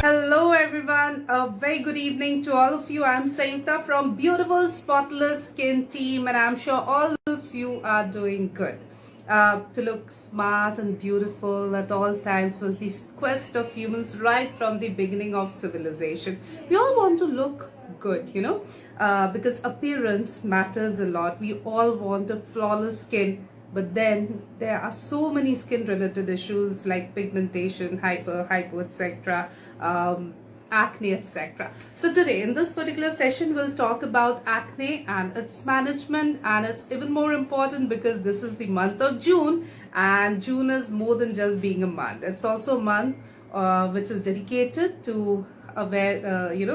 Hello everyone, a very good evening to all of you. I'm Sayuta from Beautiful Spotless Skin Team and I'm sure all of you are doing good. To look smart and beautiful at all times was the quest of humans right from the beginning of civilization. We all want to look good, because appearance matters a lot. We all want a flawless skin. But then there are so many skin related issues like pigmentation, hypo, etc., acne, etc. So today in this particular session, we'll talk about acne and its management. And it's even more important because this is the month of June, and June is more than just being a month. It's also a month which is dedicated to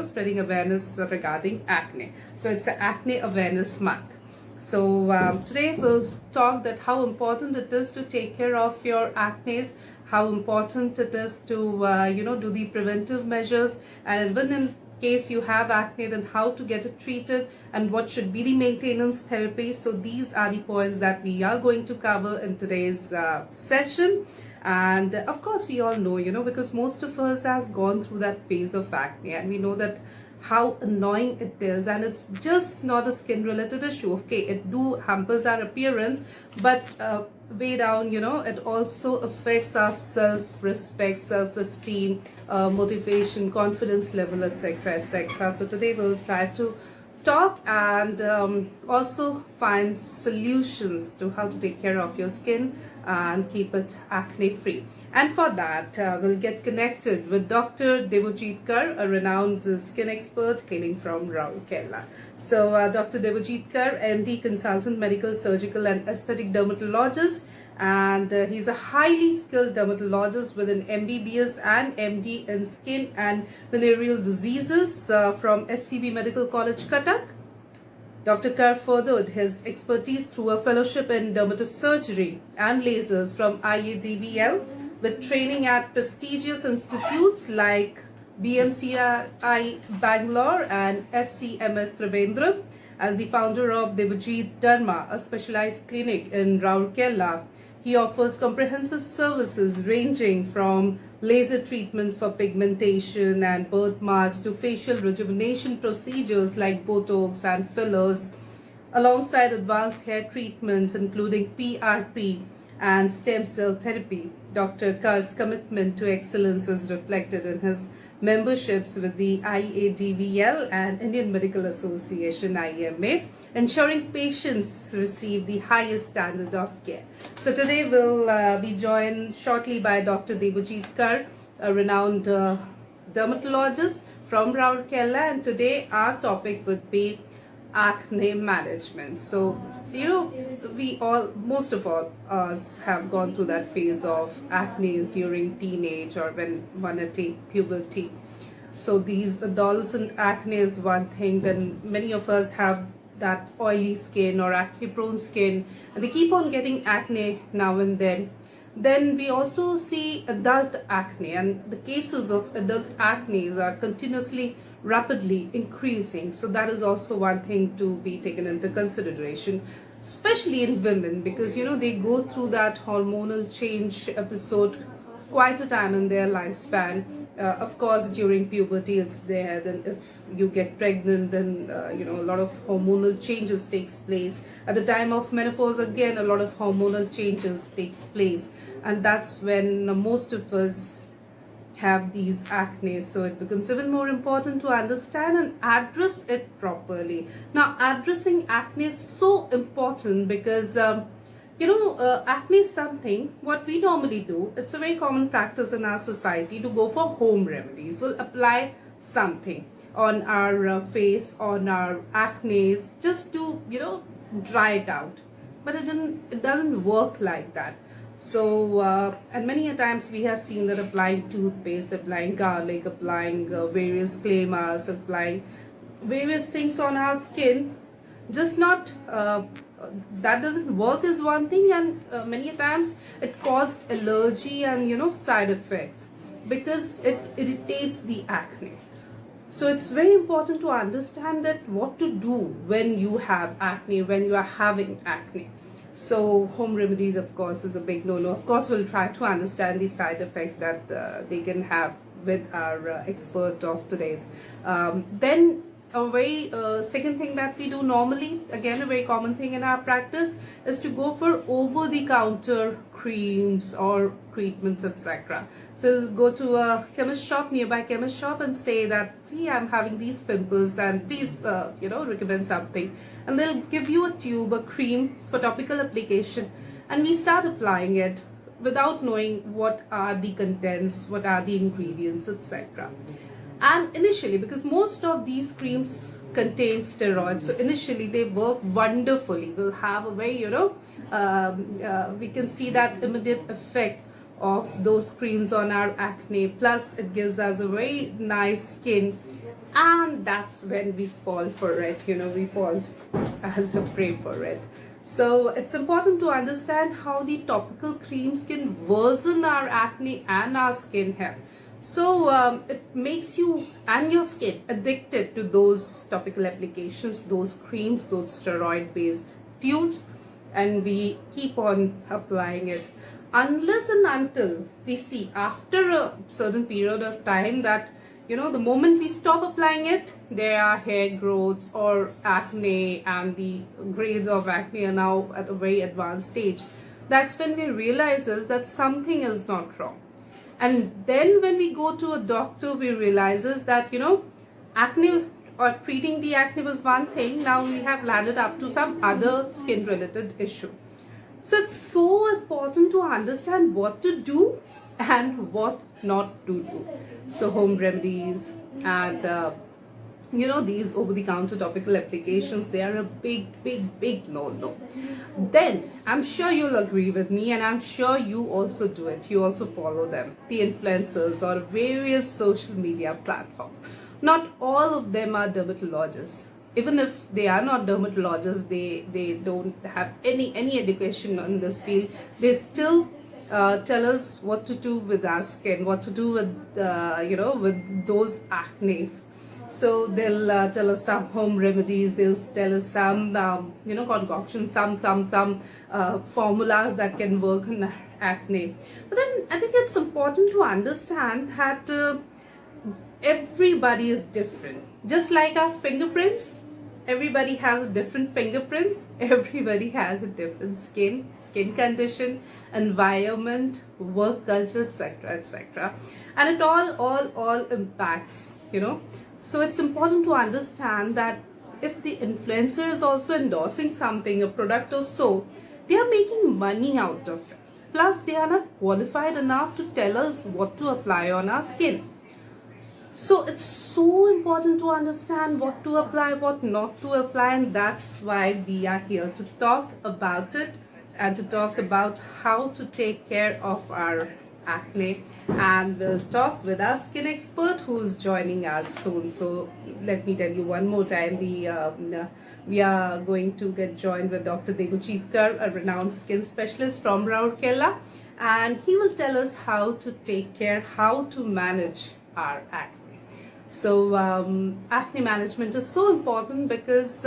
spreading awareness regarding acne. So it's the Acne Awareness Month. So today we'll talk that how important it is to take care of your acne, how important it is to do the preventive measures, and even in case you have acne, then how to get it treated and what should be the maintenance therapy. So these are the points that we are going to cover in today's session. And of course we all know, because most of us has gone through that phase of acne, and we know that how annoying it is, and it's just not a skin related issue. Okay, it do hampers our appearance, but way down, it also affects our self-respect, self-esteem, motivation, confidence level, etc., etc. So today we'll try to talk and also find solutions to how to take care of your skin and keep it acne free. And for that, we'll get connected with Dr. Debjit Kar, a renowned skin expert hailing from Rourkela. So Dr. Debjit Kar, MD, consultant, medical, surgical and aesthetic dermatologist, and he's a highly skilled dermatologist with an MBBS and MD in skin and venereal diseases from SCB Medical College, Cuttack. Dr. Kar furthered his expertise through a fellowship in dermatosurgery and lasers from IADVL, with training at prestigious institutes like BMCI Bangalore and SCMS Trivandrum. As the founder of Debjit Derma, a specialized clinic in Rourkela, he offers comprehensive services ranging from laser treatments for pigmentation and birthmarks to facial rejuvenation procedures like Botox and fillers, alongside advanced hair treatments including PRP and stem cell therapy. Dr. Kar's commitment to excellence is reflected in his memberships with the IADVL and Indian Medical Association IMA, ensuring patients receive the highest standard of care. So today we'll be joined shortly by Dr. Debjit Kar, a renowned dermatologist from Rourkela, and today our topic would be acne management. So most of all us have gone through that phase of acne during teenage or when one attain puberty. So these adolescent acne is one thing. Then many of us have that oily skin or acne prone skin, and they keep on getting acne now and then. Then we also see adult acne, and the cases of adult acne are continuously rapidly increasing. So that is also one thing to be taken into consideration, especially in women, because they go through that hormonal change episode quite a time in their lifespan. Of course during puberty it's there, then if you get pregnant, then a lot of hormonal changes takes place. At the time of menopause, again a lot of hormonal changes takes place, and that's when most of us have these acne. So it becomes even more important to understand and address it properly. Now, addressing acne is so important because acne is something what we normally do. It's a very common practice in our society to go for home remedies. We'll apply something on our face, on our acne, just to dry it out, but it doesn't work like that. So and many a times we have seen that applying toothpaste, applying garlic, applying various clay masks, applying various things on our skin, just not that doesn't work is one thing, and many a times it causes allergy and side effects because it irritates the acne. So it's very important to understand that what to do when you have acne, when you are having acne. So home remedies, of course, is a big no-no. Of course, we'll try to understand the side effects that they can have with our expert of today's. Then a very second thing that we do normally, again a very common thing in our practice, is to go for over-the-counter creams or treatments, etc. So we'll go to a chemist shop, nearby chemist shop, and say that, see, I'm having these pimples and please recommend something, and they'll give you a tube, a cream for topical application, and we start applying it without knowing what are the contents, what are the ingredients, etc. And initially, because most of these creams contain steroids, so initially they work wonderfully. We'll have a very, we can see that immediate effect of those creams on our acne. Plus, it gives us a very nice skin, and that's when we fall for it. We fall as a prey for it. So it's important to understand how the topical creams can worsen our acne and our skin health. So it makes you and your skin addicted to those topical applications, those creams, those steroid based tubes, and we keep on applying it unless and until we see after a certain period of time that the moment we stop applying it, there are hair growths or acne, and the grades of acne are now at a very advanced stage. That's when we realizes that something is not wrong. And then when we go to a doctor, we realizes that, acne or treating the acne was one thing. Now we have landed up to some other skin related issue. So it's so important to understand what to do and what not to do. So home remedies and these over-the-counter topical applications, they are a big no-no. Then I'm sure you'll agree with me, and I'm sure you also do it. You also follow them, the influencers or various social media platforms. Not all of them are dermatologists. Even if they are not dermatologists, they don't have any education in this field. They still tell us what to do with our skin, what to do with with those acnes. So they'll tell us some home remedies, they'll tell us some concoctions, some formulas that can work on acne. But then I think it's important to understand that everybody is different. Just like our fingerprints, everybody has a different fingerprints, everybody has a different skin condition, environment, work culture, etc. And it all impacts, So it's important to understand that if the influencer is also endorsing something, a product or so, they are making money out of it. Plus, they are not qualified enough to tell us what to apply on our skin. So it's so important to understand what to apply, what not to apply, and that's why we are here to talk about it and to talk about how to take care of our acne. And we'll talk with our skin expert who's joining us soon. So let me tell you one more time, we are going to get joined with Dr. Debjit Kar, a renowned skin specialist from Rourkela, and he will tell us how to take care, how to manage our acne. So acne management is so important because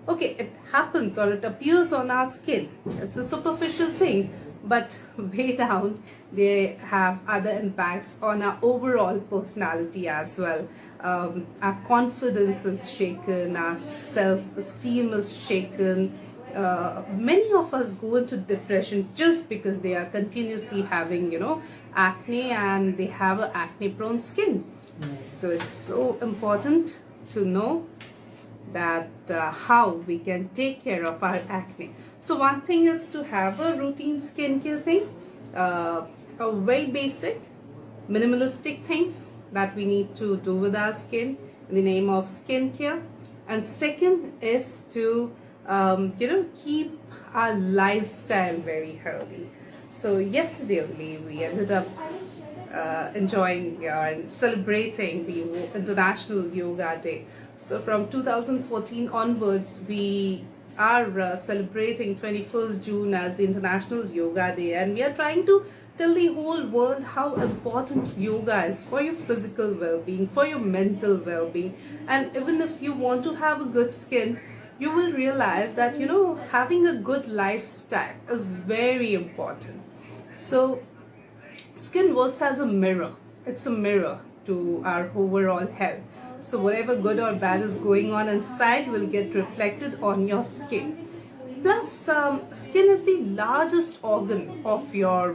it happens or it appears on our skin. It's a superficial thing, but way down they have other impacts on our overall personality as well. Our confidence is shaken, our self-esteem is shaken. Many of us go into depression just because they are continuously having acne, and they have an acne prone skin. So it's so important to know that how we can take care of our acne. So one thing is to have a routine skincare thing, a very basic minimalistic things that we need to do with our skin in the name of skincare. And second is to keep our lifestyle very healthy. So yesterday only we ended up enjoying and celebrating the International Yoga Day. So from 2014 onwards, we are celebrating 21st June as the International Yoga Day, and we are trying to tell the whole world how important yoga is for your physical well-being, for your mental well-being. And even if you want to have a good skin, you will realize that having a good lifestyle is very important. So skin works as a mirror. it's a mirror to our overall health. So whatever good or bad is going on inside will get reflected on your skin. Plus, skin is the largest organ of your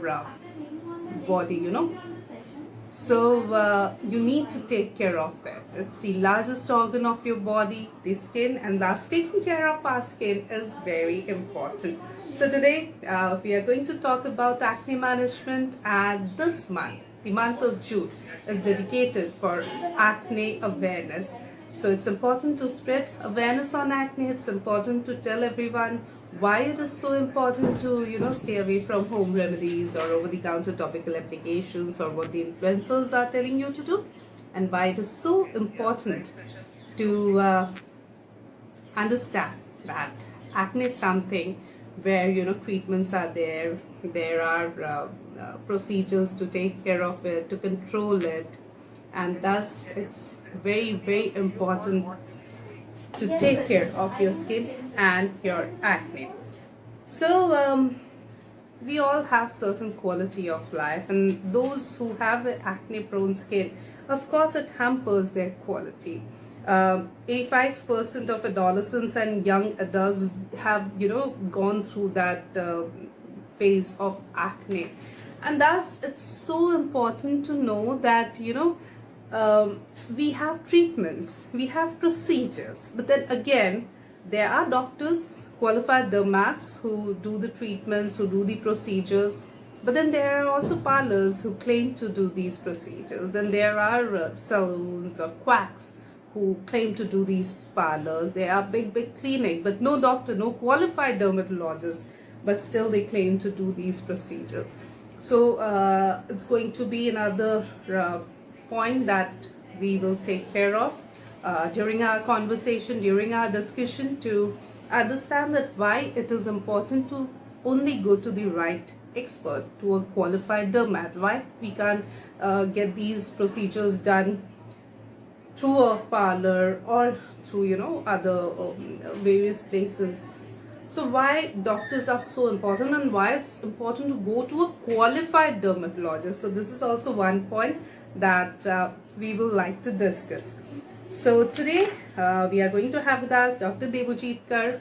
body, so you need to take care of it. It's the largest organ of your body, the skin, and thus taking care of our skin is very important. So today we are going to talk about acne management, and this month, the month of June, is dedicated for acne awareness. So it's important to spread awareness on acne. It's important to tell everyone why it is so important to stay away from home remedies or over the counter topical applications or what the influencers are telling you to do, and why it is so important to understand that acne is something where treatments are there are procedures to take care of it, to control it, and thus it's very, very important to take care of your skin and your acne. So we all have certain quality of life, and those who have acne prone skin, of course it hampers their quality. 85% of adolescents and young adults have gone through that phase of acne, and thus it's so important to know that we have treatments, we have procedures, but then again there are doctors, qualified dermats, who do the treatments, who do the procedures, but then there are also parlors who claim to do these procedures. Then there are saloons or quacks who claim to do these parlors. There are big clinic, but no doctor, no qualified dermatologist, but still they claim to do these procedures. So it's going to be another point that we will take care of during our conversation, during our discussion, to understand that why it is important to only go to the right expert, to a qualified dermat. Why we can't get these procedures done through a parlor or through other various places. So why doctors are so important, and why it's important to go to a qualified dermatologist. So this is also one point that we will like to discuss. So today we are going to have with us Dr. Debjit Kar,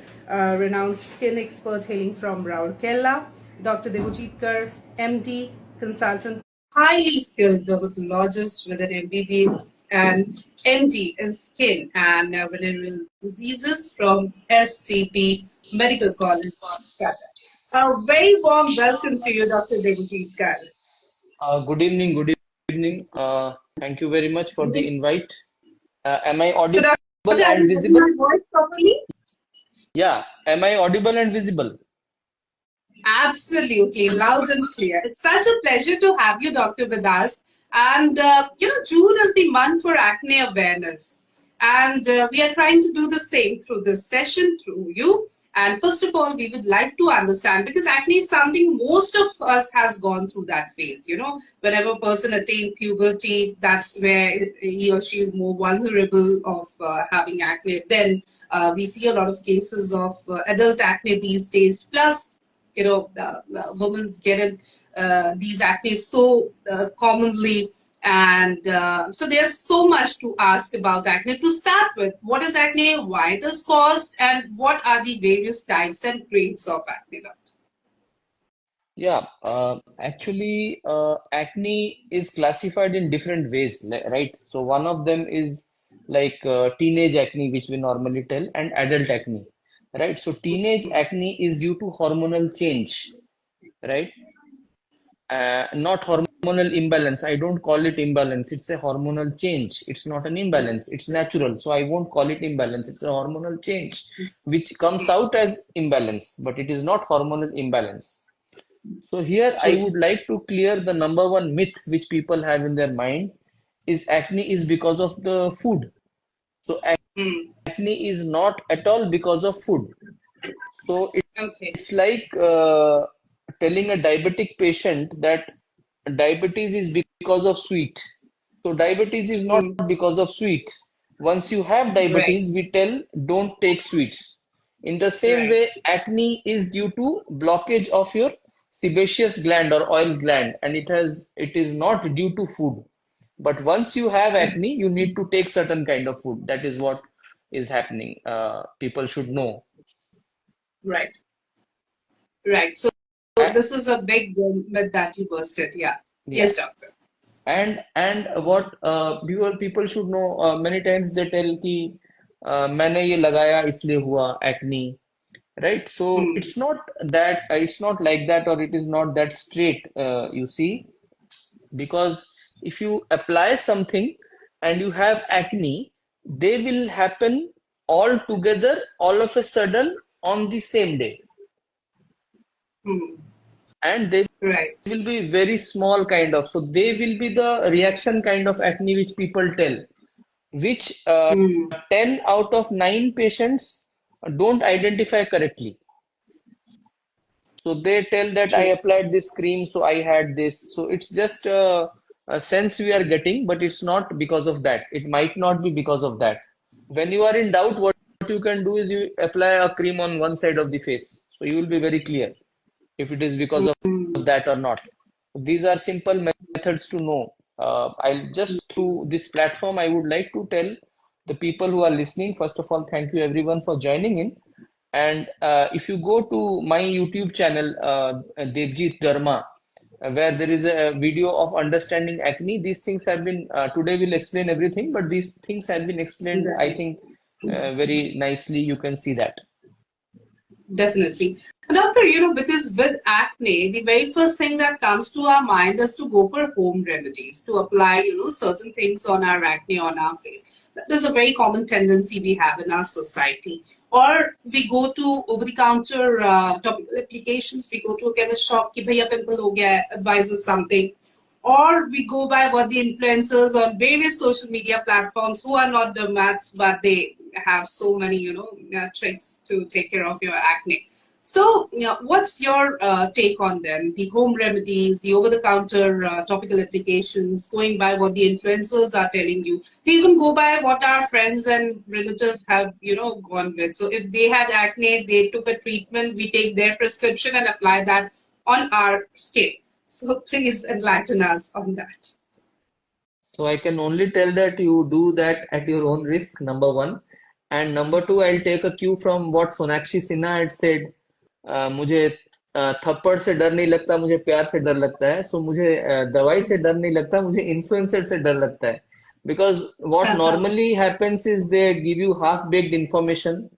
renowned skin expert hailing from Rourkela. Dr. Debjit Kar, MD, consultant, highly skilled dermatologist with an MBBS and MD in skin and venereal diseases from SCP Medical College, Qatar. A very warm welcome to you, Dr. Debjit Kar. Good evening, good evening. Thank you very much for the invite. Am I So, audible Doctor, are and you getting visible? my voice properly? Yeah, am I audible and visible? Absolutely, loud and clear. It's such a pleasure to have you, Dr. with us. And June is the month for acne awareness. And we are trying to do the same through this session, through you. And first of all, we would like to understand, because acne is something most of us has gone through that phase. Whenever a person attains puberty, that's where he or she is more vulnerable of having acne. Then we see a lot of cases of adult acne these days. Plus, women get in these acne so commonly, and so there's so much to ask about acne. To start with, what is acne, why it is caused, and what are the various types and grades of acne? Yeah, actually, acne is classified in different ways, right? So one of them is like teenage acne, which we normally tell, and adult acne, right? So teenage acne is due to hormonal change, right? Not hormonal imbalance. I don't call it imbalance. It's a hormonal change. It's not an imbalance. It's natural. So I won't call it imbalance. It's a hormonal change which comes out as imbalance, but it is not hormonal imbalance. So here I True. would like to clear the number one myth which people have in their mind is acne is because of the food. So Hmm. acne is not at all because of food. So Okay. it's like telling a diabetic patient that diabetes is because of sweet. So diabetes is not Hmm. because of sweet. Once you have Right. diabetes, we tell don't take sweets. In the same Right. way, acne is due to blockage of your sebaceous gland or oil gland, and it is not due to food. But once you have acne, you need to take certain kind of food. That is what is happening. People should know. Right. Right. So A- this is a big myth that you busted. Yeah. Yeah. Yes, doctor. And what people should know, many times they tell कि मैंने ये लगाया इसलिए हुआ acne, right? So Hmm. it's not that, it's not like that, or it is not that straight, you see, because if you apply something and you have acne, they will happen all together, all of a sudden on the same day, Hmm. and they Right. will be very small kind of. So they will be the reaction kind of acne which people tell, which Hmm. 10 out of 9 patients don't identify correctly. So they tell that I True. applied this cream, so I had this. So it's just a sense we are getting, but it's not because of that. It might not be because of that. When you are in doubt, what you can do is you apply a cream on one side of the face. So you will be very clear if it is because of Hmm. that or not. These are simple methods to know. I'll just through this platform, I would like to tell the people who are listening, first of all, thank you everyone for joining in. And if you go to my YouTube channel, Debjit Dharma, where there is a video of understanding acne, these things have been, today we'll explain everything, but these things have been explained, I Right. think, very nicely. You can see that. Definitely. And doctor, because with acne, the very first thing that comes to our mind is to go for home remedies, to apply, certain things on our acne, on our face. That is a very common tendency we have in our society. Or we go to over-the-counter topical applications, we go to a chemist shop, ki bhaiya pimple ho gaya, advise us something. Or we go by what the influencers on various social media platforms who are not dermats, but they have so many, tricks to take care of your acne. So, what's your take on them? The home remedies, the over-the-counter topical applications, going by what the influencers are telling you. We even go by what our friends and relatives have, gone with. So, if they had acne, they took a treatment, we take their prescription and apply that on our skin. So, please enlighten us on that. So I can only tell that you do that at your own risk, number one. And number two, I'll take a cue from what Sonakshi Sinha had said. मुझे थप्पड़ से डर नहीं लगता, मुझे प्यार से डर लगता है. So मुझे दवाई से डर नहीं लगता, मुझे इन्फ्लुएंसर से डर लगता है. Because what normally happens is they give you half-baked information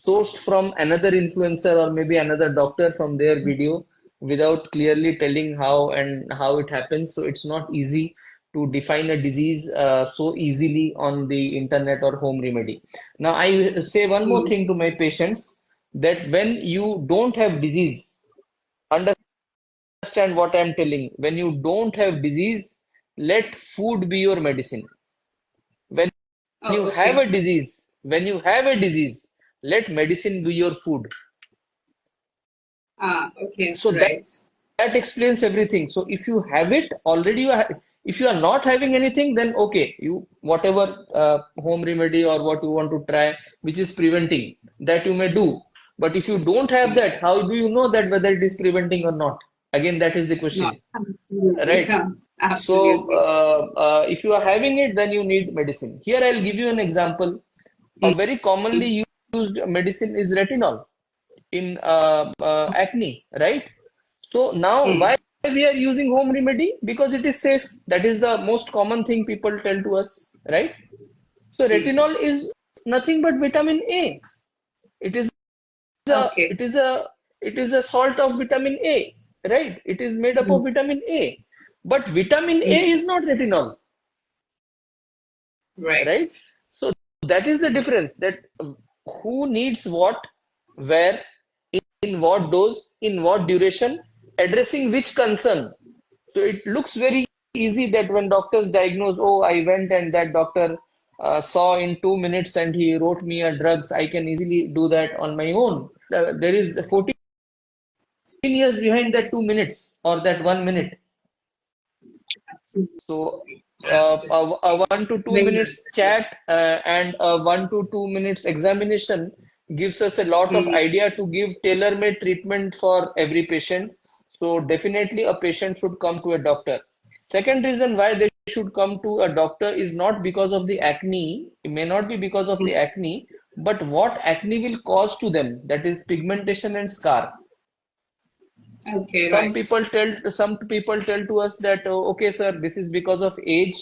sourced from another influencer or maybe another doctor from their video without clearly telling how and how it happens. So it's not easy to define a disease so easily on the internet or home remedy. Now, I say one more Mm. thing to my patients, that when you don't have disease, understand what I'm telling. When you don't have disease, let food be your medicine. When you Oh, have okay. a disease, let medicine be your food. Ah, okay, So right. that explains everything. So if you have it already, if you are not having anything, then okay, you whatever home remedy or what you want to try, which is preventing, that you may do. But if you don't have that, how do you know that whether it is preventing or not? Again, that is the No, question, absolutely. right? So Absolutely. if you are having it, then you need medicine. Here, I'll give you an example. A very commonly used medicine is retinol in acne, right? So now why Mm. we are using home remedy? Because it is safe. That is the most common thing people tell to us, right? So Mm. retinol is nothing but vitamin A. It is a Okay. it is a it is a salt of vitamin A, right? It is made up of Mm. vitamin A. But vitamin A Mm. is not retinol, Right. right? So that is the difference, that who needs what, where, in what dose, in what duration, addressing which concern. So it looks very easy that when doctors diagnose, oh, I went and that doctor saw in 2 minutes and he wrote me a drugs, I can easily do that on my own. There is 14 years behind that 2 minutes or that 1 minute. So Absolutely. Absolutely. a 1 to 2 minutes Very well. chat and a 1 to 2 minutes examination gives us a lot of Mm. idea to give tailor-made treatment for every patient. So definitely a patient should come to a doctor. Second reason why they should come to a doctor is not because of the acne, it may not be because of the acne, but what acne will cause to them, that is pigmentation and scar. Okay, Some right. people tell to us that okay sir, this is because of age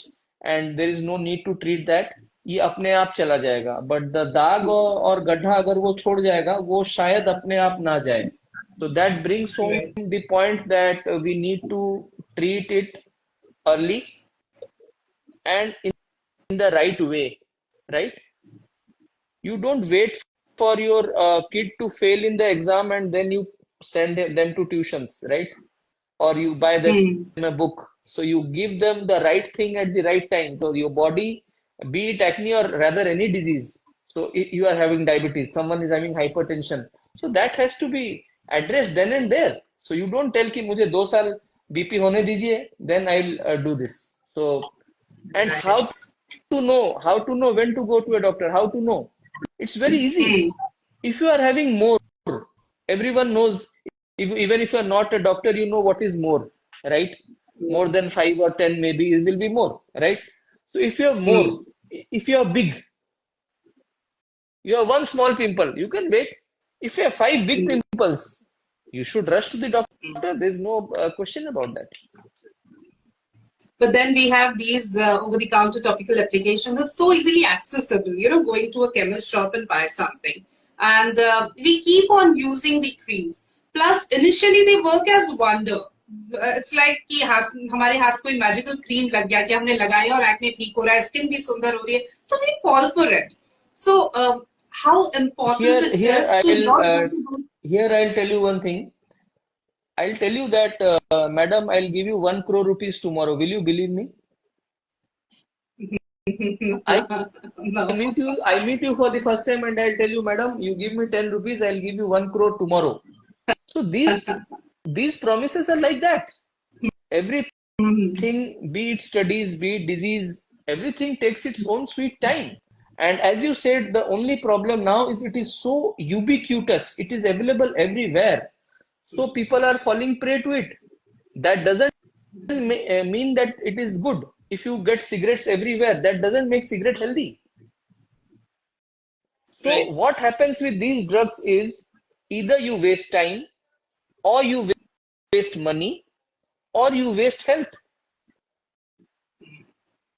and there is no need to treat that, ये अपने आप चला जाएगा, but the दाग और गड्ढा अगर वो छोड़ जाएगा वो शायद अपने आप ना जाए. So that brings home Right. the point that we need to treat it early and in the right way, right? You don't wait for your kid to fail in the exam and then you send them to tuitions, right? Or you buy them Hmm. a book. So you give them the right thing at the right time. So your body, be it acne or rather any disease. So you are having diabetes, someone is having hypertension. So that has to be addressed then and there. So you don't tell कि मुझे 2 साल BP होने दीजिए, then I'll do this. So and Right. how to know when to go to a doctor, how to know? It's very easy. Hmm. If you are having more, everyone knows, even if you are not a doctor, you know what is more, right? More than 5 or 10, maybe it will be more, right? So if you have Hmm. more, if you are big, you have one small pimple, you can wait. If you have five big Hmm. pimples, you should rush to the doctor. There's no question about that. But then we have these over-the-counter topical applications that's so easily accessible. Going to a chemist shop and buy something, and we keep on using the creams. Plus, initially they work as wonder. It's like कि हमारे हाथ कोई magical cream लग गया कि हमने लगाया और acne ठीक हो रहा है, skin भी सुंदर हो रही है. So we fall for it. So how important Here, it here is to I'll not uh, go to here I'll tell you one thing. I'll tell you that, madam, I'll give you 1 crore rupees tomorrow. Will you believe me? I no. I meet you for the first time and I'll tell you, madam, you give me 10 rupees, I'll give you 1 crore tomorrow. So these promises are like that. Everything, be it studies, be it disease, everything takes its own sweet time. And as you said, the only problem now is it is so ubiquitous. It is available everywhere. So people are falling prey to it. That doesn't mean that it is good. If you get cigarettes everywhere, that doesn't make cigarette healthy. So Right. what happens with these drugs is either you waste time or you waste money or you waste health,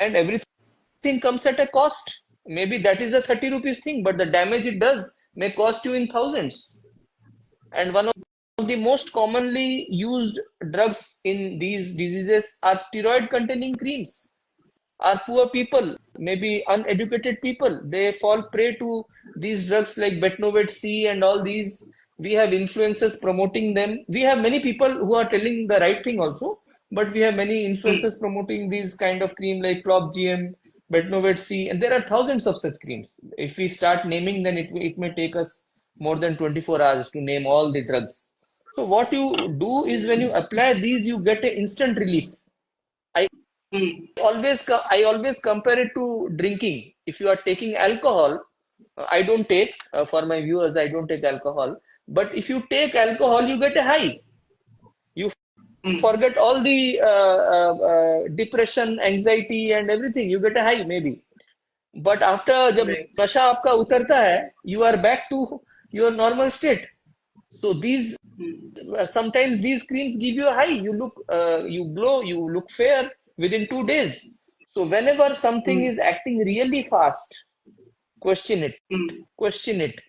and everything comes at a cost. Maybe that is a 30 rupees thing, but the damage it does may cost you in thousands. And one of the most commonly used drugs in these diseases are steroid containing creams. Are poor people, maybe uneducated people, they fall prey to these drugs like Betnovate C and all these. We have influencers promoting them. We have many people who are telling the right thing also, but we have many influencers promoting these kind of cream like Clop GM, Betnovate C, and there are thousands of such creams. If we start naming, then it may take us more than 24 hours to name all the drugs. So what you do is when you apply these, you get an instant relief. I I always compare it to drinking. If you are taking alcohol, I don't take, for my viewers, I don't take alcohol. But if you take alcohol, you get a high. You forget all the depression, anxiety, and everything. You get a high, maybe. But after जब Right. नशा आपका उतरता है, you are back to your normal state. So these sometimes these creams give you a high. You look, you glow, you look fair within 2 days. So whenever something is acting really fast, question it, question it.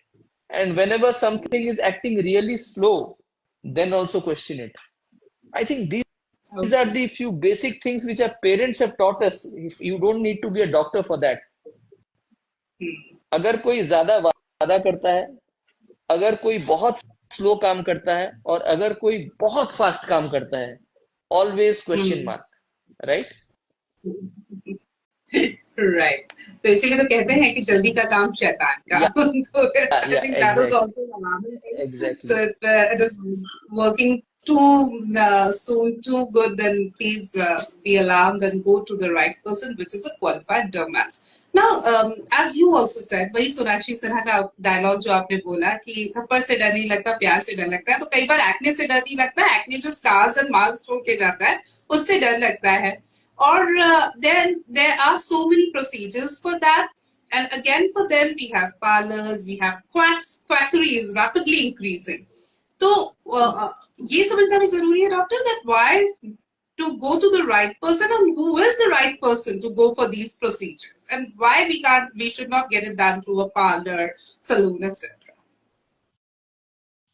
And whenever something is acting really slow, then also question it. I think these are Okay. the few basic things which our parents have taught us. If you don't need to be a doctor for that. अगर कोई ज्यादा वादा करता है, अगर कोई बहुत slow काम करता है और अगर कोई बहुत फास्ट काम करता है, always question Hmm. Mark, right? Right. तो इसीलिए तो कहते हैं कि जल्दी का काम शैतान का. या So I या think that is exactly, also an alarming thing. So exactly. if it is working too soon, too good, then please be alarmed and go to the right person, which is a qualified dermat. Now, as you also said, वही सोनाक्षी सिन्हा का dialogue जो आपने बोला कि थप्पड़ से डर नहीं लगता, प्यार से डर लगता है, तो कई बार एक्ने से डर नहीं लगता, एक्ने जो स्कार्स एंड मार्क्स छोड़ के जाता है, उससे डर लगता है. or then there are so many procedures for that. And again, for them, we have parlors, we have quacks. Quackery is rapidly increasing. तो ये समझना भी जरूरी है doctor that why to go to the right person and who is the right person to go for these procedures and why we should not get it done through a parlor, saloon, etc.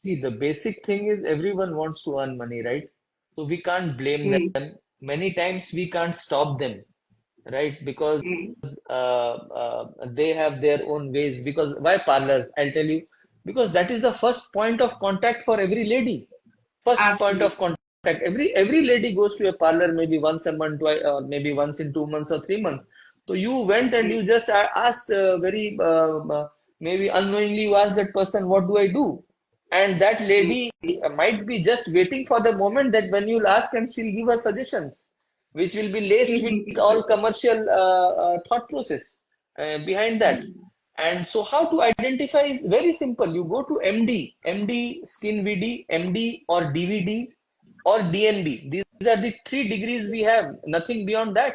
See, the basic thing is everyone wants to earn money, right? So we can't blame Hmm. them. Many times we can't stop them, right? Because Hmm. they have their own ways. Because why parlors? I'll tell you. Because that is the first point of contact for every lady. First point of Absolutely. contact. Every lady goes to a parlor maybe once a month, or maybe once in 2 months or 3 months. So you went and Hmm. you just asked very maybe unknowingly you asked that person, "What do I do?" And that Hmm. lady might be just waiting for the moment that when you'll ask and she'll give her suggestions, which will be laced with all commercial thought process behind that. And so how to identify is very simple. You go to MD, Skin VD, MD or DVD or DNB. These are the 3 degrees we have, nothing beyond that.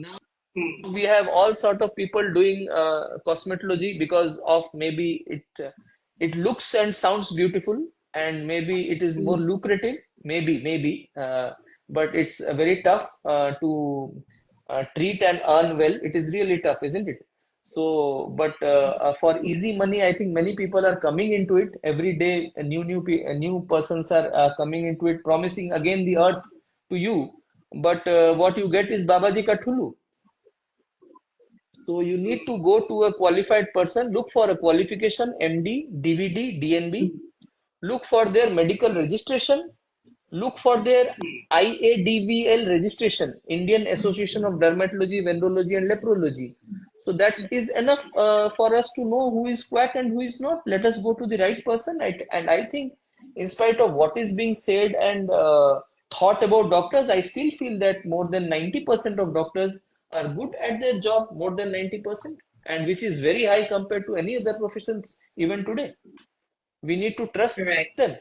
Now Hmm. we have all sort of people doing cosmetology because of maybe it looks and sounds beautiful and maybe it is more Hmm. lucrative, maybe, but it's very tough to treat and earn well. It is really tough, isn't it? So, but for easy money, I think many people are coming into it every day. New persons are coming into it, promising again the earth to you. But what you get is Babaji Ka Thulu. So you need to go to a qualified person, look for a qualification, MD, DVD, DNB, look for their medical registration, look for their IADVL registration, Indian Association of Dermatology, Venerology and Leprology. So that is enough for us to know who is quack and who is not. Let us go to the right person. And I think, in spite of what is being said and thought about doctors, I still feel that more than 90% of doctors are good at their job, more than 90%, and which is very high compared to any other professions even today. We need to trust Correct. them.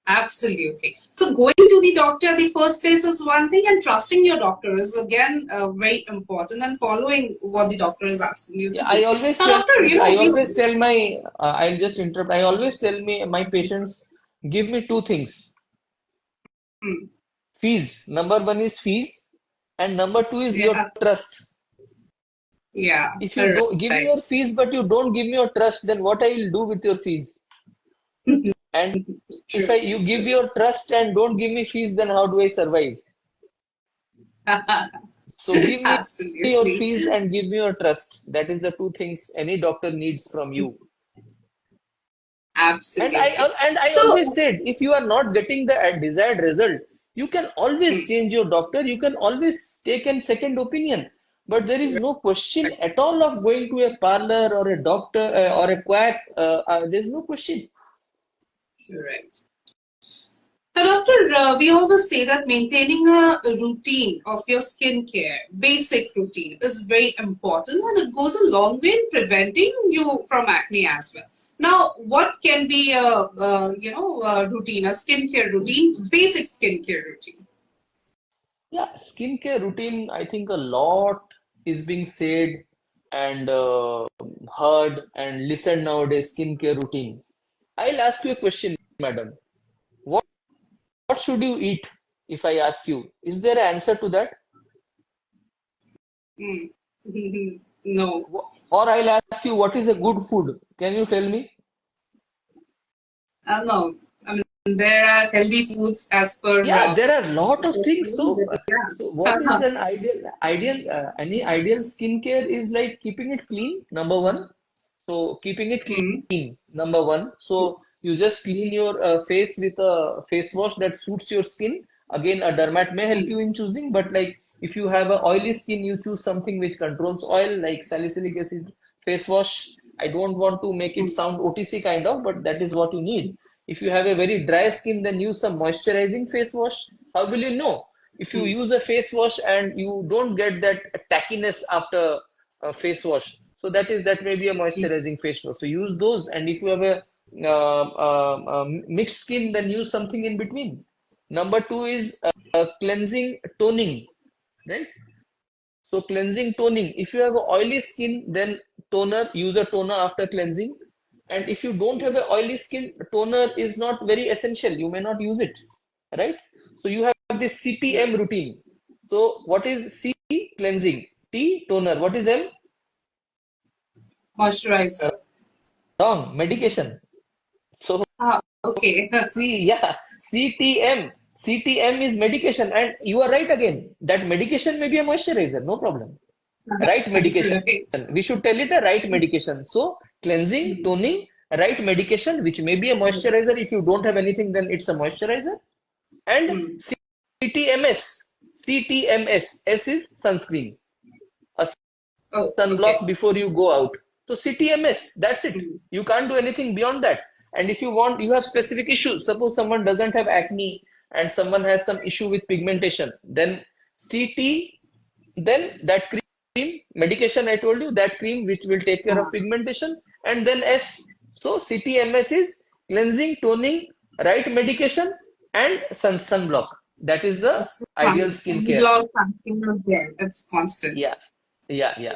Absolutely. So going to the doctor at the first place is one thing, and trusting your doctor is again very important, and following what the doctor is asking you to Yeah, do. Now, doctor, I we. always tell my, I'll just interrupt. I always tell my patients, give me 2 things. Hmm. Fees. Number one is fees, and number two is your Yeah. trust. Yeah. If you don't give me your Right. fees, but you don't give me your trust, then what I will do with your fees? And if True. you give your trust and don't give me fees, then how do I survive? So give me your Absolutely. fees and give me your trust. That is the 2 things any doctor needs from you. And I Absolutely. and I So, always said, if you are not getting the desired result, you can always change your doctor. You can always take a second opinion. But there is no question at all of going to a parlor or a doctor or a quack. There's no question. right. Now, doctor, we always say that maintaining a routine of your skincare, basic routine, is very important and it goes a long way in preventing you from acne as well. Now, what can be a routine, a skincare routine, basic skincare routine? Yeah, skincare routine, I think a lot is being said and heard and listened nowadays, skincare routine. I'll ask you a question, madam. What, what should you eat if I ask you? Is there an answer to that? Hmm. No. Or I'll ask you, what is a good food? Can you tell me? No. I mean, there are healthy foods as per. Yeah, there are a lot of things. So what is Yeah. an any ideal skincare is like keeping it clean, number one. So keeping it Hmm. clean, number one. So you just clean your face with a face wash that suits your skin. Again, a dermat may help you in choosing, but like if you have a oily skin, you choose something which controls oil, like salicylic acid face wash. I don't want to make it sound OTC kind of, but that is what you need. If you have a very dry skin, then use some moisturizing face wash. How will you know? If you use a face wash and you don't get that tackiness after a face wash, so that may be a moisturizing face wash. So use those. And if you have a mixed skin, then use something in between. Number two is cleansing toning, right? So cleansing toning. If you have a oily skin, then toner, use a toner after cleansing. And if you don't have a oily skin, toner is not very essential. You may not use it, right? So you have this CTM routine. So what is C? Cleansing. T? Toner. What is M? Moisturizer. Wrong. Medication. So Ah, okay. C, yeah, CTM. CTM is medication, and you are right again. That medication may be a moisturizer, no problem. Right medication. Right. We should tell it a right medication. So cleansing, toning, right medication, which may be a moisturizer. If you don't have anything, then it's a moisturizer. And Mm. CTMS. CTMS. S is sunscreen. A Oh, sunblock okay. before you go out. So CTMS, that's it. Mm. You can't do anything beyond that. And if you want, you have specific issues. Suppose someone doesn't have acne and someone has some issue with pigmentation, then CT, then that cream, medication I told you, that cream which will take care of Ah, pigmentation, and then S. So CTMS is cleansing, toning, right medication, and sunblock. That is the ideal skincare. sunblock sunscreen is there. It's constant. Yeah, yeah.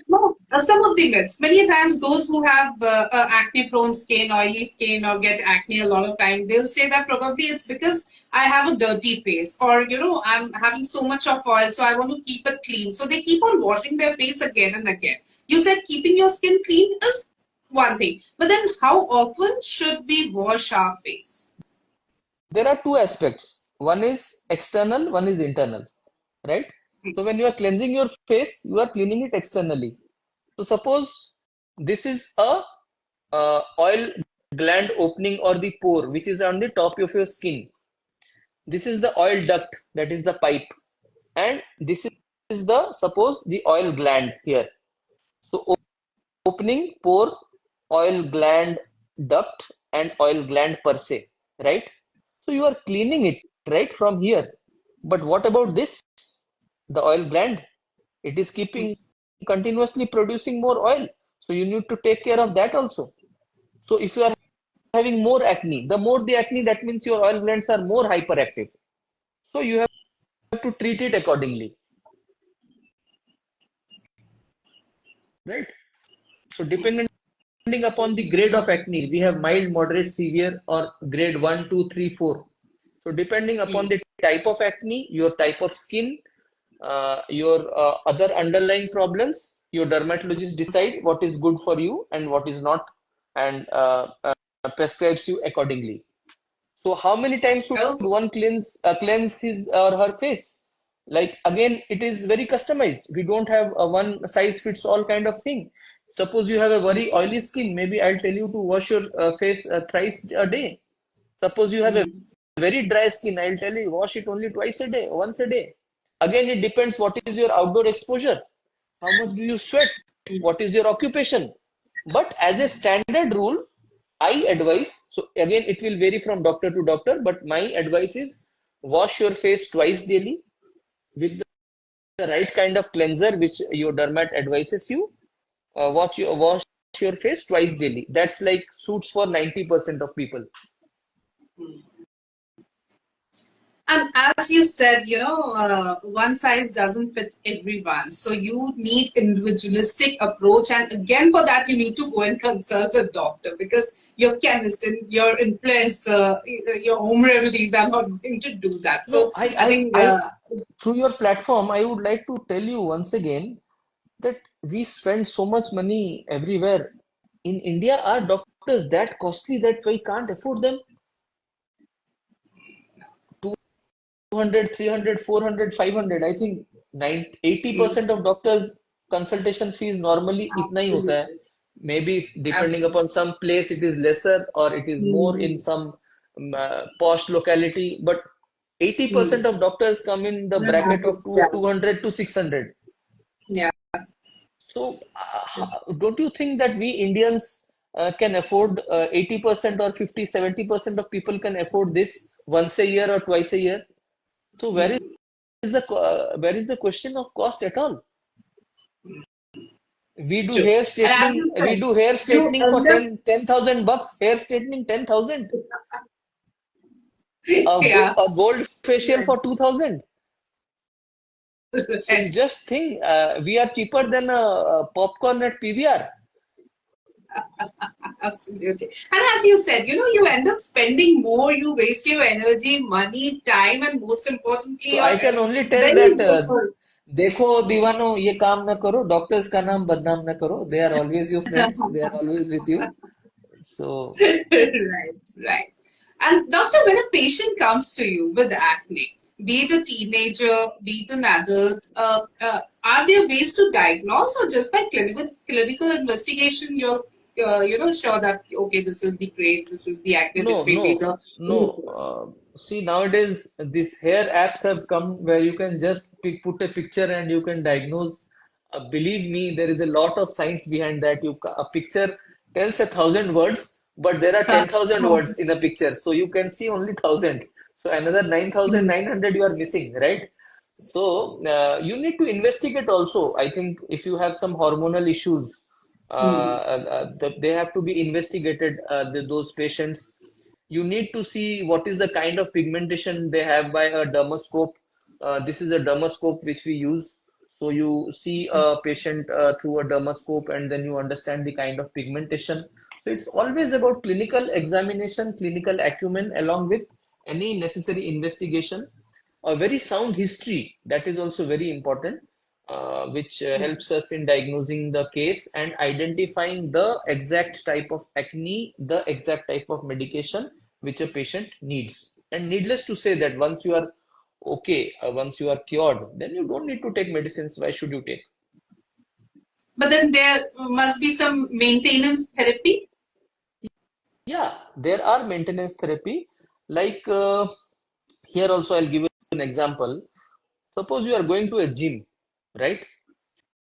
No, some of the myths. Many times, those who have acne-prone skin, oily skin, or get acne a lot of time, they'll say that probably it's because I have a dirty face, or I'm having so much of oil, so I want to keep it clean. So they keep on washing their face again and again. You said keeping your skin clean is one thing, but then how often should we wash our face? There are two aspects. One is external, one is internal, right? So when you are cleansing your face, you are cleaning it externally. So suppose this is a oil gland opening or the pore which is on the top of your skin. This is the oil duct, that is the pipe, and this is the suppose the oil gland here. So opening, pore, oil gland duct, and oil gland per se, right? So you are cleaning it right from here. But what about this? The oil gland? It is keeping continuously producing more oil. So you need to take care of that also. So if you are having more acne, the more the acne, that means your oil glands are more hyperactive. So you have to treat it accordingly, right? So depending upon the grade of acne, we have mild, moderate, severe, or grade 1, 2, 3, 4. So depending upon the type of acne, your type of skin, your other underlying problems, your dermatologist decide what is good for you and what is not, and prescribes you accordingly. So how many times should Well, one cleanse his or her face? Like again, it is very customized. We don't have a one size fits all kind of thing. Suppose you have a very oily skin, maybe I'll tell you to wash your face thrice a day. Suppose you have a very dry skin, I'll tell you wash it only twice a day, once a day. Again, it depends what is your outdoor exposure. How much do you sweat? What is your occupation? But as a standard rule, I advise, so again, it will vary from doctor to doctor, but my advice is wash your face twice daily with the right kind of cleanser which your dermat advises you. Wash your face twice daily. That's like suits for 90% of people. and as you said, one size doesn't fit everyone. So you need individualistic approach. And again, for that, you need to go and consult a doctor because your chemist and your influencer, your home remedies are not going to do that. No, So I think, through your platform, I would like to tell you once again that we spend so much money everywhere. In India, are doctors that costly that we can't afford them? 200, 300, 400, 500. I think 80% of doctors' consultation fees normally itna hi hota hai. absolutely, Maybe depending absolutely. upon some place, it is lesser or it is more in Mm, some posh locality. But 80% mm. of doctors come in the An bracket of average, yeah. 200 to 600. Yeah. So, don't you think that we Indians can afford 80% or 50, 70% of people can afford this once a year or twice a year? So, where is the question of cost at all? True. And as you We said, do hair you straightening for end up 10,000 bucks, hair straightening 10,000. Yeah. A gold facial Right. for 2000. So you Right. just think we are cheaper than a popcorn at PVR. Absolutely. And as you said, you end up spending more, you waste your energy, money, time, and most importantly, So your I can only tell very that effort. देखो दीवानो ये काम ना करो doctors का नाम बदनाम ना करो they are always your friends they are always with you so Right, right. And doctor, when a patient comes to you with acne, be it a teenager, be it an adult, are there ways to diagnose, or just by clinical investigation, you're sure that okay, this is the grade, this is the acne, no, that may be no, the root no. cause. See, nowadays these hair apps have come where you can just put a picture and you can diagnose. Believe me, there is a lot of science behind that. A picture tells 1,000 words, but there are 10,000 words in a picture, so you can see only 1,000. So another 9,900 you are missing, right? So you need to investigate also. I think if you have some hormonal issues, they have to be investigated. Those patients, you need to see what is the kind of pigmentation they have by a dermoscope. This is a dermoscope which we use. So you see a patient through a dermoscope and then you understand the kind of pigmentation. So it's always about clinical examination, clinical acumen, along with any necessary investigation. A very sound history, that is also very important, which helps us in diagnosing the case and identifying the exact type of acne, the exact type of medication which a patient needs. And needless to say that once you are okay, once you are cured, then you don't need to take medicines. Why should you take? But then there must be some maintenance therapy. Yeah, there are maintenance therapy. Like here also, I'll give you an example. Suppose you are going to a gym, right?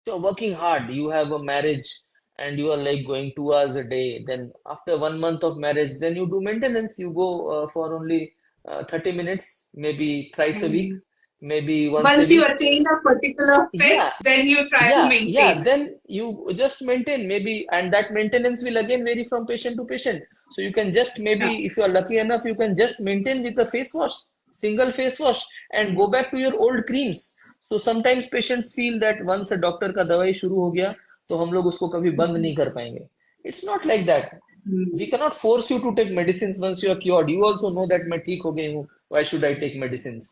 You're working hard, you have a marriage, and you are like going 2 hours a day. Then after 1 month of marriage, then you do maintenance. You go for only 30 minutes, maybe thrice a week, Mhm. maybe once a Once you week. attain a particular fit, Yeah, then you try to yeah. maintain it. Then you just maintain maybe, and that maintenance will again vary from patient to patient. So you can just Yeah. maybe, if you are lucky enough, you can just maintain with a face wash, single face wash, and go back to your old creams. So sometimes patients feel that once a doctor का दवाई शुरू हो गया, तो हम लोग उसको कभी बंद नहीं कर पाएंगे. It's not like that. We Hmm. cannot force you to take medicines once you are cured. You also know that मैं ठीक हो गई हूँ. Why should I take medicines?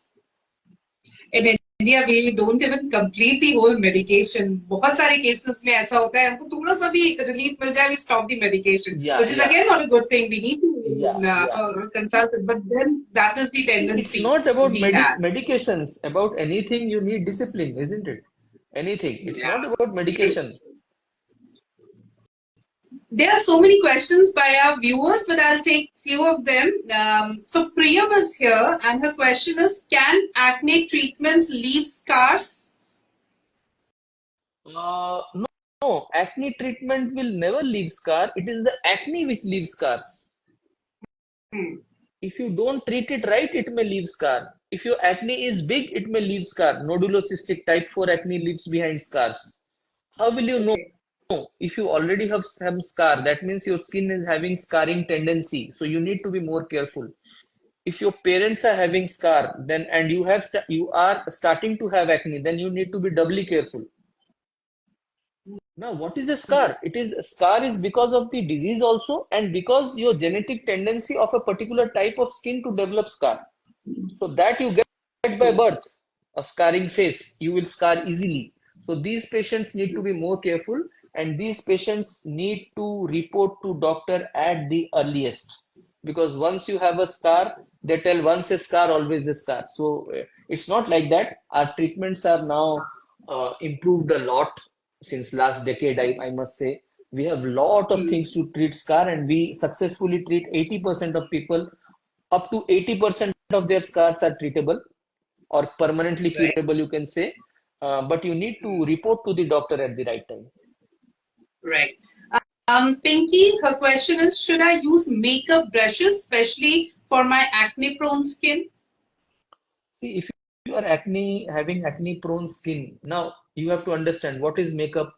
In India, we don't even complete the whole medication. बहुत सारे cases में ऐसा होता है हमको थोड़ा सा भी relief मिल जाए, we stop the medication, Yeah, which is yeah, again not a good thing. We need yeah, to yeah. consult it, but then that is the See, it's tendency not about we have. medications. About anything, you need discipline, isn't it? Anything. It's Yeah, not about true. medication. There are so many questions by our viewers, but I'll take few of them. So Priyam is here, and her question is: can acne treatments leave scars? No, no, acne treatment will never leave scar. It is the acne which leaves scars. Hmm. If you don't treat it right, it may leave scar. If your acne is big, it may leave scar. Nodulocystic type 4 acne leaves behind scars. How will you know? Okay. If you already have some scar, that means your skin is having scarring tendency. So you need to be more careful. If your parents are having scar, then and you are starting to have acne, then you need to be doubly careful. Now, what is a scar? It is scar is because of the disease also, and because your genetic tendency of a particular type of skin to develop scar. So that you get by birth, a scarring face, you will scar easily. So these patients need to be more careful, and these patients need to report to doctor at the earliest. Because once you have a scar, they tell once a scar, always a scar. So it's not like that. Our treatments are now improved a lot since last decade, I must say. We have lot of Hmm. things to treat scar, and we successfully treat 80% of people. Up to 80% of their scars are treatable or permanently curable, Right. you can say. But you need to report to the doctor at the right time. Right. Pinky, her question is: should I use makeup brushes, especially for my acne-prone skin? See, if you are having acne prone skin, now you have to understand what is makeup.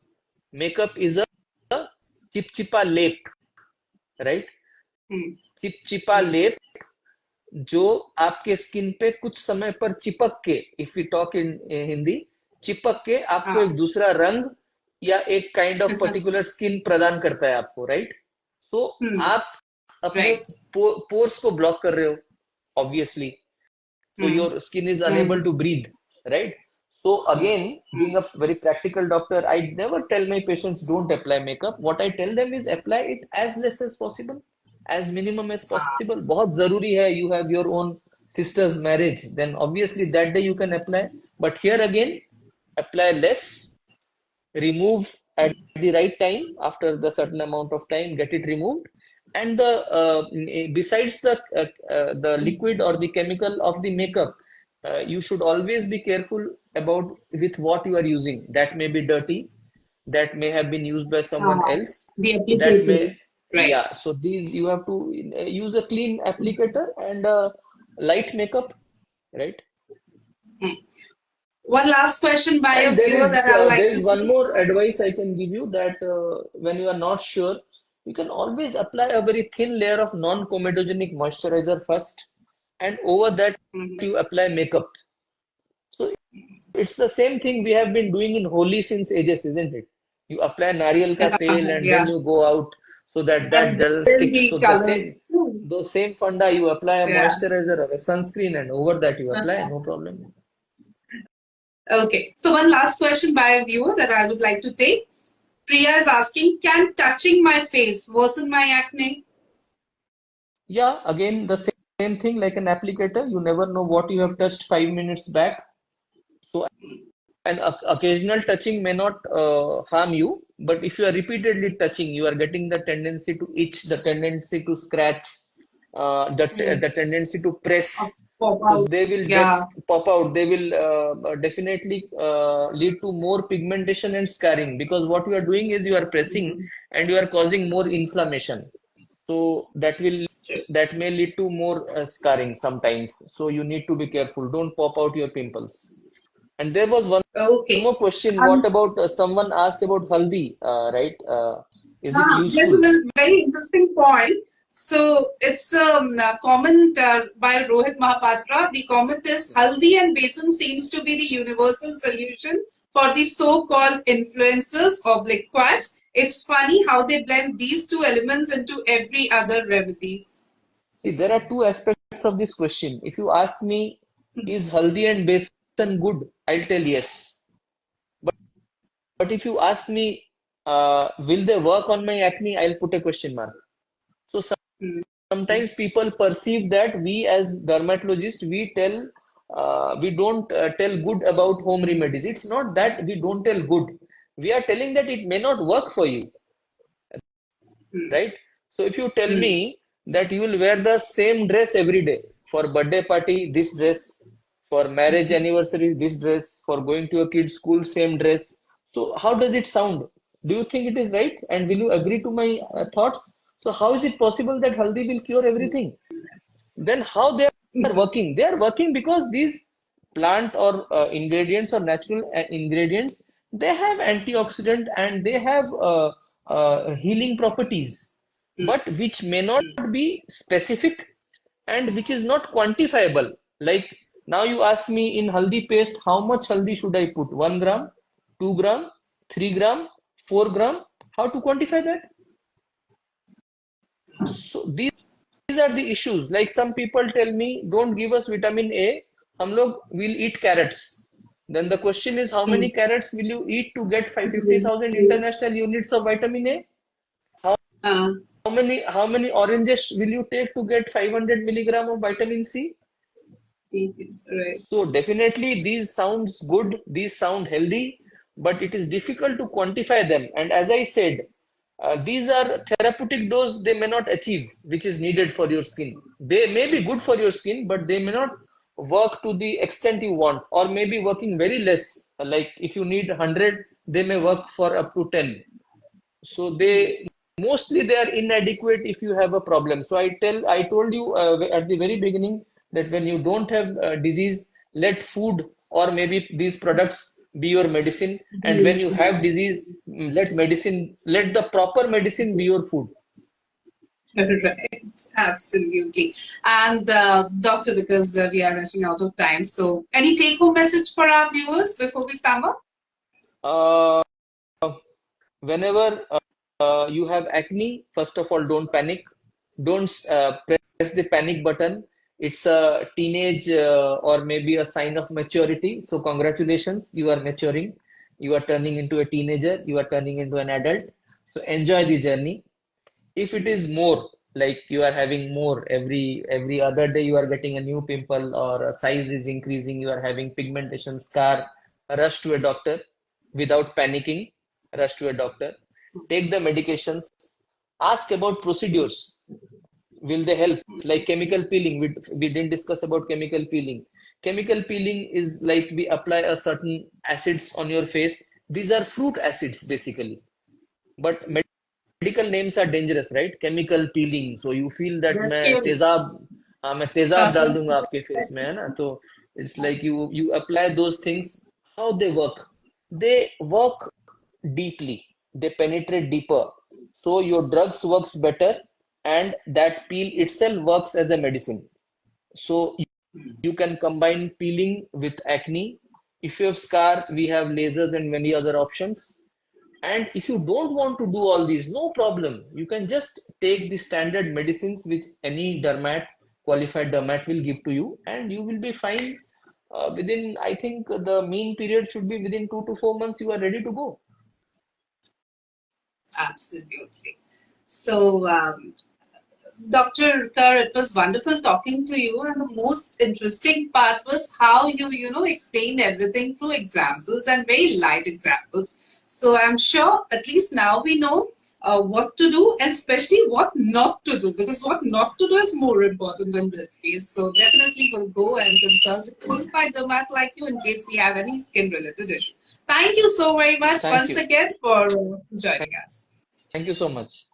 Makeup is a chipchipa lep, right? Hmm. Chipchipa Hmm. lep जो आपके skin पे कुछ समय पर चिपक के, if you talk in Hindi, चिपक के आपको एक हाँ. दूसरा रंग या एक काइंड ऑफ पर्टिकुलर स्किन प्रदान करता है आपको, राइट? तो Hmm. आप अपने Right. पोर्स को ब्लॉक कर रहे हो, obviously. So Hmm. your skin is unable Hmm. to breathe, right? So Hmm. again, being a very practical doctor, I never tell my patients don't apply makeup. What I tell them is apply it as less as possible, as minimum as Ah. possible. बहुत जरूरी है, you have your own sister's marriage, then obviously that day you can apply. But here again, apply less, remove at the right time after the certain amount of time, get it removed. And the besides the liquid or the chemical of the makeup, you should always be careful about with what you are using. That may be dirty, that may have been used by someone Ah. else, The that may, applicator. Right. yeah. So these you have to use a clean applicator and a light makeup, right? Hmm. One last question by a And viewer that I would like there to is one take. more advice I can give you, that when you are not sure, you can always apply a very thin layer of non-comedogenic moisturizer first, and over that Mhm. you apply makeup. So it's the same thing we have been doing in Holi since ages, isn't it? You apply nariyal ka tel and then Yeah. you go out so that that And doesn't then stick. the So colors. Hmm. those same funda, you apply a Yeah. moisturizer or a sunscreen, and over that you apply, no problem. Okay. So one last question by a viewer that I would like to take. Priya is asking, can touching my face worsen my acne? Yeah, again, the same thing like an applicator. You never know what you have touched 5 minutes back. So, an occasional touching may not harm you, but if you are repeatedly touching, you are getting the tendency to itch, the tendency to scratch, Hmm. the tendency to press. Pop So out. they will Yeah. pop out. They will definitely lead to more pigmentation and scarring, because what you are doing is you are pressing Mhm. and you are causing more inflammation. So True. that may lead to more scarring sometimes. So you need to be careful. Don't pop out your pimples. And there was one Okay. more question. What Um, about someone asked about haldi, right? Is it There's useful? a very interesting point. So it's a comment by Rohit Mahapatra. The comment is Haldi and Besan seems to be the universal solution for the so-called influencers of liquids. It's funny how they blend these two elements into every other remedy. See, there are two aspects of this question. If you ask me, is haldi and besan good? I'll tell yes. But if you ask me, will they work on my acne? I'll put a question mark. So Hmm. sometimes people perceive that we as dermatologists, we don't tell good about home remedies. It's not that we don't tell good. We are telling that it may not work for you, Hmm. right? So if you tell Hmm. me that you will wear the same dress every day, for birthday party, this dress, for marriage anniversary, this dress, for going to a kid's school, same dress. So how does it sound? Do you think it is right? And will you agree to my thoughts? So how is it possible that haldi will cure everything? Then how they are working? They are working because these plant or ingredients or natural ingredients, they have antioxidant and they have healing properties, but which may not be specific and which is not quantifiable. Like now you ask me, in haldi paste, how much haldi should I put? 1 gram, 2 gram, 3 gram, 4 gram? How to quantify that? So these are the issues. Like some people tell me, don't give us vitamin A, hum log will eat carrots. Then the question is, how many carrots will you eat to get 550,000 international units of vitamin A? How, Uh, how many oranges will you take to get 500 milligram of vitamin C? right. So definitely these sounds good, these sound healthy, but it is difficult to quantify them. And as I said, these are therapeutic dose they may not achieve, which is needed for your skin. They may be good for your skin, but they may not work to the extent you want, or maybe working very less. Like if you need 100, they may work for up to 10. So they are inadequate if you have a problem. So I told you at the very beginning that when you don't have disease, let food or maybe these products be your medicine, and when you have disease, let the proper medicine be your food. Right. Absolutely. And doctor, because we are rushing out of time, so any take-home message for our viewers before we sum up? Uh, Whenever you have acne, first of all, don't panic. Don't press the panic button. It's a teenage or maybe a sign of maturity. So, congratulations, you are maturing. You are turning into a teenager. You are turning into an adult. So, enjoy the journey. If it is more, like you are having more every other day, you are getting a new pimple or a size is increasing, you are having pigmentation scar, rush to a doctor without panicking. Rush to a doctor, take the medications, ask about procedures. Will they help? Like chemical peeling, we didn't discuss about chemical peeling. Chemical peeling is like we apply a certain acids on your face. These are fruit acids basically, but medical names are dangerous right chemical peeling so you feel that They're मैं scary. तेजाब हाँ मैं तेजाब डाल दूंगा आपके face में है ना तो it's like you apply those things how they work deeply they penetrate deeper so your drugs works better and that peel itself works as a medicine so you can combine peeling with acne if you have scar we have lasers and many other options and if you don't want to do all these, no problem. You can just take the standard medicines which any qualified dermat will give to you, and you will be fine. Within, I think the mean period should be within 2 to 4 months, you are ready to go. Absolutely. So, Dr. Kar, it was wonderful talking to you, and the most interesting part was how you explained everything through examples and very light examples. So I'm sure at least now we know what to do and especially what not to do, because what not to do is more important in this case. So definitely we'll go and consult a qualified dermat like you in case we have any skin-related issue. Thank you so very much Thank once you. again for joining us. Thank you so much.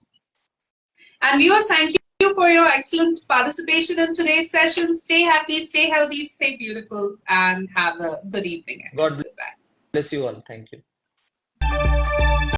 And viewers, thank you for your excellent participation in today's session. Stay happy, stay healthy, stay beautiful, and have a good evening ahead. God Goodbye. bless you all. Thank you.